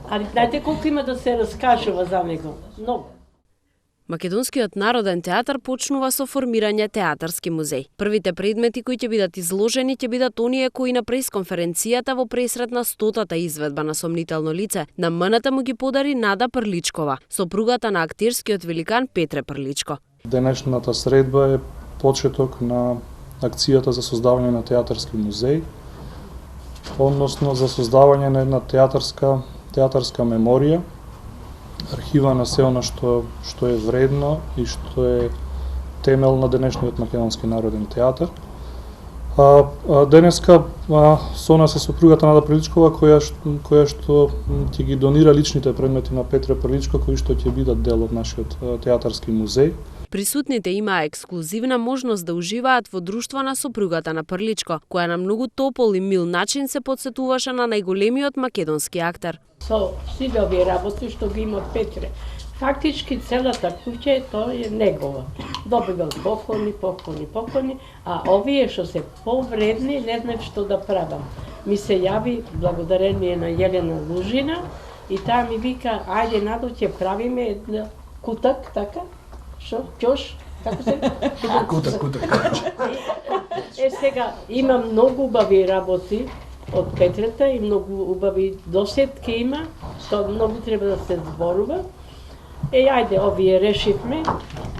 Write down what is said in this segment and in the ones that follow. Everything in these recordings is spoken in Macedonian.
Ali знаете колку има да се раскажува за него? Многу. Македонскиот народен театар почнува со формирање театарски музеј. Првите предмети кои ќе бидат изложени ќе бидат оние кои на пресконференцијата во пресрет на 100-та изведба на Сомнително лице на МНТ му ги подари Нада Прличкова, сопругата на актерскиот великан Петре Прличко. Денешната средба е почеток на акцијата за создавање на театарски музеј, односно за создавање на една театарска меморија, архива на се она што е вредно и што е темел на денешниот македонски народен театар. Денеска со нас е сопругата Нада Прличкова која што ќе ги донира личните предмети на Петре Прличко кои што ќе бидат дел од нашиот театарски музеј. Присутните имаа ексклузивна можност да уживаат во друштво на сопругата на Прличко, која на многу топол и мил начин се потсетуваше на најголемиот македонски актер. Со сите овие работи што ги има Петре, фактички целата куќа тоа е негова. Добивал поклони, а овие што се повредни не знаат што да правам. Ми се јави благодарение на Јелена Лужина и таа ми вика, ајде Надо ќе правиме кутак, така? Шо? Ќош? Како се? Кутак. Сега, има многу убави работи од Петрета и многу убави досетки има, тоа многу треба да се зборува. Ајде, овие решивме,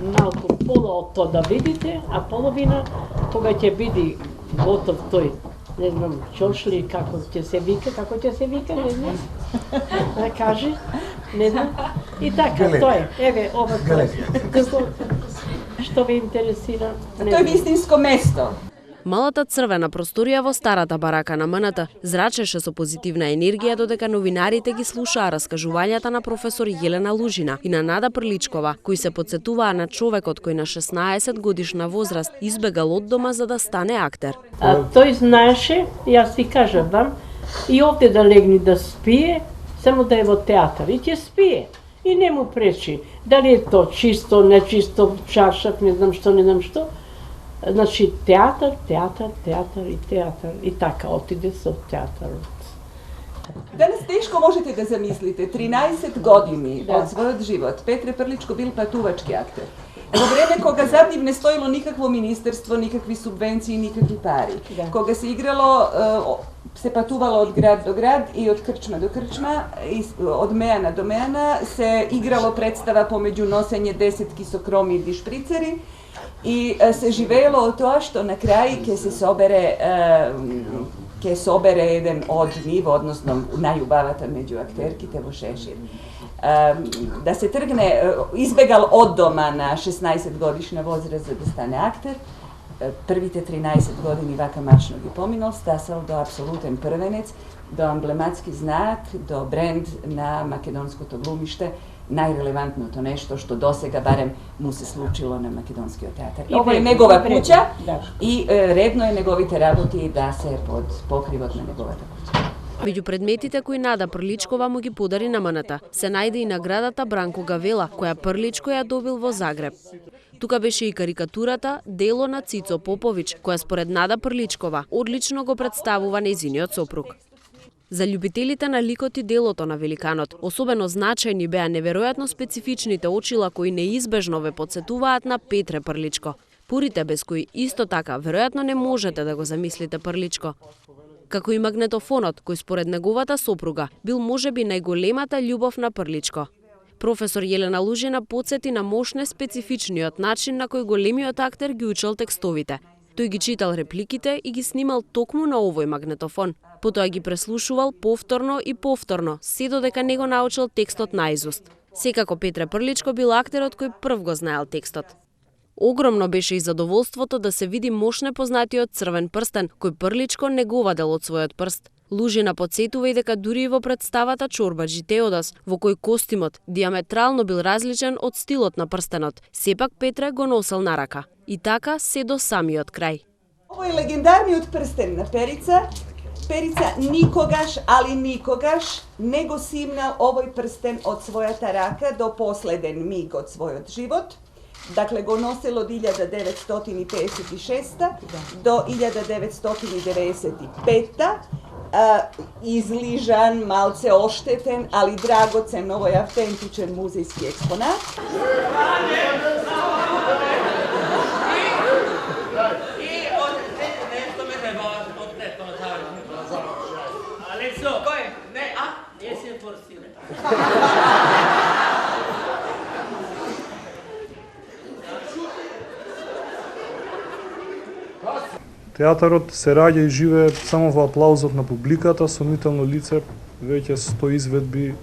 малку пола од тоа да видите, а половина, кога ќе биде готов тој, не знам, ќош ли, како ќе се вика, не знам, да каже, не знам. И така, тоа е, еве, ова тоа. Што ве интересира? Тоа е вистинско место. Малата црвена просторија во старата барака на МНТ зрачеше со позитивна енергија додека новинарите ги слушаа раскажувањата на професор Јелена Лужина и на Нада Прличкова, кои се потсетуваа на човекот кој на 16 годишна возраст избегал од дома за да стане актер. Тој знаеше, јас ти кажам, и овде да легне да спие, само да е во театар и ќе спие. И не му пречи. Дали е то чисто, нечисто, чаршак, не знам што. Значи, театар и така отиде со театарот. Денес тешко можете да замислите, 13 години од својот живот Петре Прличко бил патувачки актер. Во време кога зад нив не стоило никакво министерство, никакви субвенции, никакви пари. Кога се играло, се патувало од град до град и од крчма до крчма, од мејана до мејана, се играло представа помеѓу носење десетки со кромиди шприцери, и се живеело од тоа што на крај ќе собере еден од нив, односно најубавата меѓу актерките во Шешир. Да се тргне, избегал од дома на 16 годишна возраст за да стане актер. Првите 13 години вака мачно ги поминал, стасал до апсолутен првенец, до емблематски знак, до бренд на македонското глумиште, најрелевантното нешто што досега барем му се случило на македонскиот театар. Ова е негова куќа и редно е неговите работи да се под покривот на неговата куќа. Меѓу предметите кои Нада Прличкова му ги подари на МНТ се најде и наградата Бранко Гавела, која Прличко ја добил во Загреб. Тука беше и карикатурата дело на Цицо Поповиќ, која според Нада Прличкова одлично го представува нејзиниот сопруг. За љубителите на ликот и делото на великанот, особено значајни беа неверојатно специфичните очила кои неизбежно ве потсетуваат на Петре Прличко. Пурите без кои исто така веројатно не можете да го замислите Прличко. Како и магнетофонот, кој според неговата сопруга бил можеби најголемата љубов на Прличко. Професор Јелена Лужина потсети на мощне специфичниот начин на кој големиот актер ги учел текстовите. Тој ги читал репликите и ги снимал токму на овој магнетофон. Потоа ги преслушувал повторно и повторно, се додека не го научил текстот наизуст. Секако Петре Прличко бил актерот кој прв го знаел текстот. Огромно беше и задоволството да се види мощно познатиот црвен прстен, кој Прличко не го вадел од својот прст. Лужина потсетува и дека дури и во представата Чорбаджи Теодос, во кој костимот диаметрално бил различен од стилот на прстенот, сепак Петре го носел на рака. И така се до самиот крај. Овој легендарниот прстен на Перица, Перица никогаш, али никогаш не го симнал овој прстен од својата рака до последен миг од својот живот. dakle go nosilo od 1956. do 1995. Izližan, malce ošteten, ali dragocen, ovo je autentičan muzejski eksponat. Театарот се раѓа и живее само во аплаузот на публиката, сомнително лице веќе 100 изведби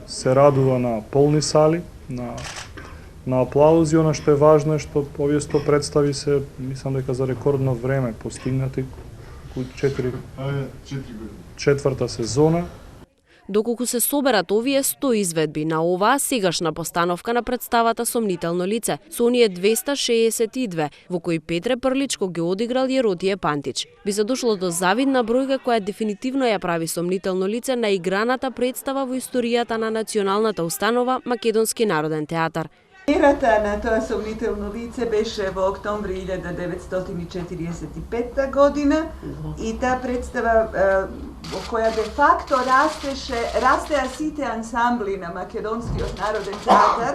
се радува на полни сали, на аплаузи. Она што е важно е што овие 100 представи се, мислам дека за рекордно време постигнати, 4-та сезона. Доколку се соберат овие 100 изведби на оваа сегашна постановка на представата Сомнително лице, со оние 262, во кои Петре Прличко ги одиграл Јеротије Пантич, би се дошло до завидна бројка која дефинитивно ја прави Сомнително лице на играната представа во историјата на националната установа Македонски народен театар. Премиерата на тоа Сомнително лице беше во октомври 1945 година и таа представа во која де факто растеа сите ансамбли на Македонскиот народен театар,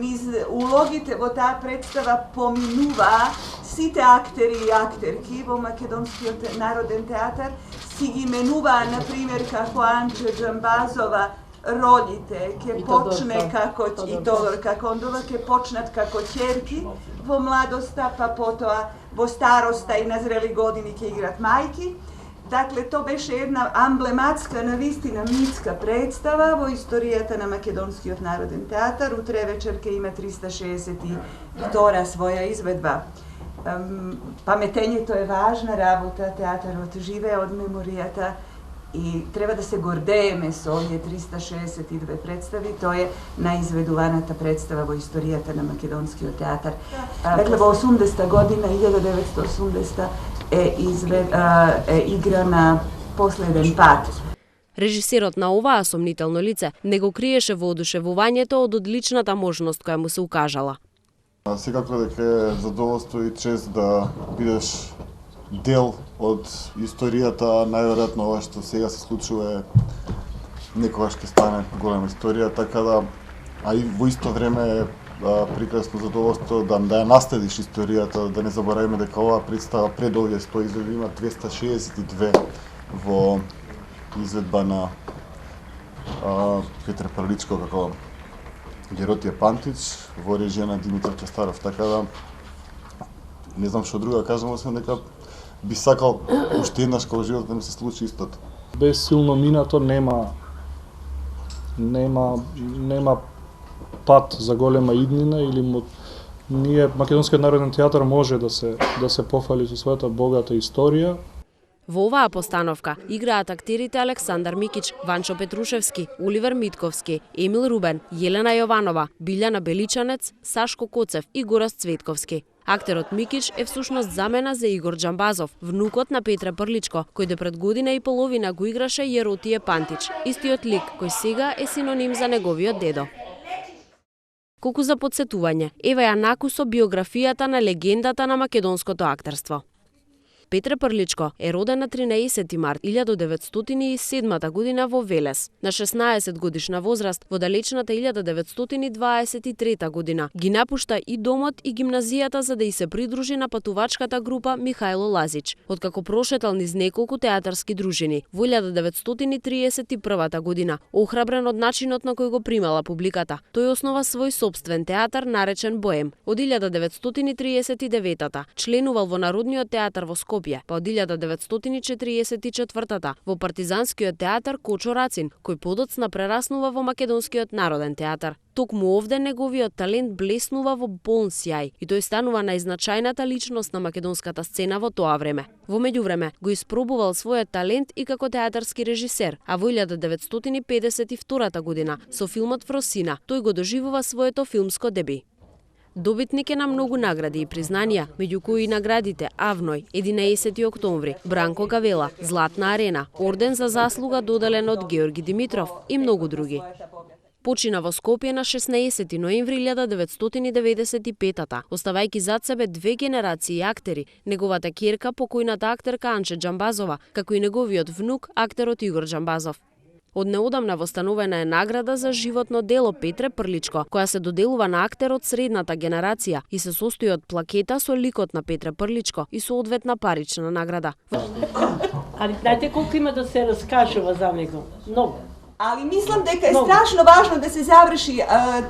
низ улогите во таа представа поминува сите актери и актерки во Македонскиот народен театар, си ги менуваа, например, како Анче Џамбазова, родите ќе почне како и Тодор Какондова ќе почнат како ќерки во младоста, па потоа во староста и на зрели години ќе играт мајки. Дакле, то беше една амблематска, навистина митска представа во историјата на Македонскиот народен театар. Утре вечер ќе има 362 своја изведба. Паметењето е важна работа, театарот живее од меморијата и треба да се гордееме со овие 362 представи. Тоа е наизведуваната представа во историјата на Македонскиот театар. Дакле, во 80-та година, 1980 е играна последен пат. Режисерот на оваа Сомнително лице не го криеше воодушевувањето од одличната можност која му се укажала. Секако дека е задоволство и чест да бидеш дел од историјата, најверојатно ова што сега се случува е некогаш ќе стане голема историја, така да, а и во исто време е прекрасно задоволство да ја наследиш историјата, да не забораваме дека оваа представа пред овие 100 изведби има 262 во изведба на Петре Прличко како Јеротије Пантич, во режија на Димитар Честаров, така да не знам што друго да кажам, освен дека би сакал уште еднаш кога животот да ми се случи истото. Без силно минато нема пат за голема иднина или ние Македонскиот народен театар може да се пофали со својата богата историја. Во оваа постановка играат актерите Александар Микич, Ванчо Петрушевски, Оливер Митковски, Емил Рубен, Јелена Јованова, Билјана Беличанец, Сашко Коцев и Горас Цветковски. Актерот Микич е всушност замена за Игор Џамбазов, внукот на Петре Прличко, кој до пред година и половина го играше Јеротије Пантич, истиот лик кој сега е синоним за неговиот дедо. Колку за подсетување, ева ја накусо биографијата на легендата на македонското актерство. Петре Прличко е роден на 13 март 1907 година во Велес. На 16 годишна возраст во далечната 1923 година ги напушта и домот и гимназијата за да и се придружи на патувачката група Михајло Лазич. Откако прошетал низ неколку театарски дружини, во 1931 година, охрабрен од начинот на кој го примала публиката, тој основа свој собствен театар наречен Боем. Од 1939 членувал во Народниот театар во Скопје, па од 1944 во Партизанскиот театар Кочо Рацин, кој подоцна прераснува во Македонскиот народен театар. Токму овде неговиот талент блеснува во полн сјај и тој станува најзначајната личност на македонската сцена во тоа време. Во меѓувреме го испробувал својот талент и како театарски режисер, а во 1952 година со филмот Фросина тој го доживува своето филмско деби. Добитник е на многу награди и признанија, меѓу кои наградите Авној, 11 октомври, Бранко Гавела, Златна арена, орден за заслуга доделен од Георги Димитров и многу други. Почина во Скопје на 16 ноември 1995-та, оставајќи зад себе две генерации актери, неговата ќерка покојната актерка Анче Џамбазова, како и неговиот внук актерот Игор Џамбазов. Од неодамна востановена е награда за животно дело Петре Прличко, која се доделува на актерот средната генерација и се состои од плакета со ликот на Петре Прличко и соодветна парична награда. Али знаете колку има да се раскажува за него? Многу. Ali mislim дека je strašno važno da se završi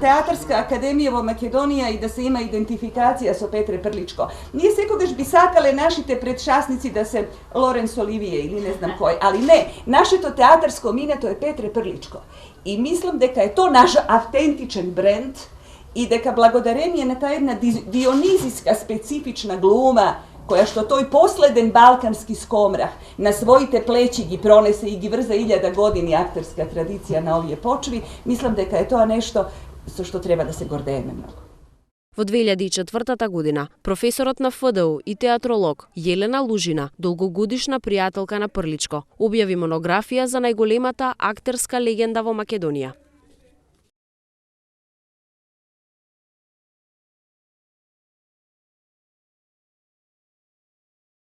Teatarska akademija во Македонија и да се има идентификација со Петре Прличко. Ние секогаш би сакале нашите предшасници да се Лоренс Оливије или не знам кој, али не, нашето театарско минето е Петре Прличко. И мислам дека е то наш автентичен бренд и дека благодарение на таа една дионизиска специфична глума која што тој последен балкански скомрах на своите плеќи ги пронесе и ги врза 1000 години актерска традиција на овие почви, мислам дека е тоа нешто со што треба да се гордееме многу. Во 2004 година, професорот на ФДУ и театролог Јелена Лужина, долгогодишна пријателка на Прличко, објави монографија за најголемата актерска легенда во Македонија.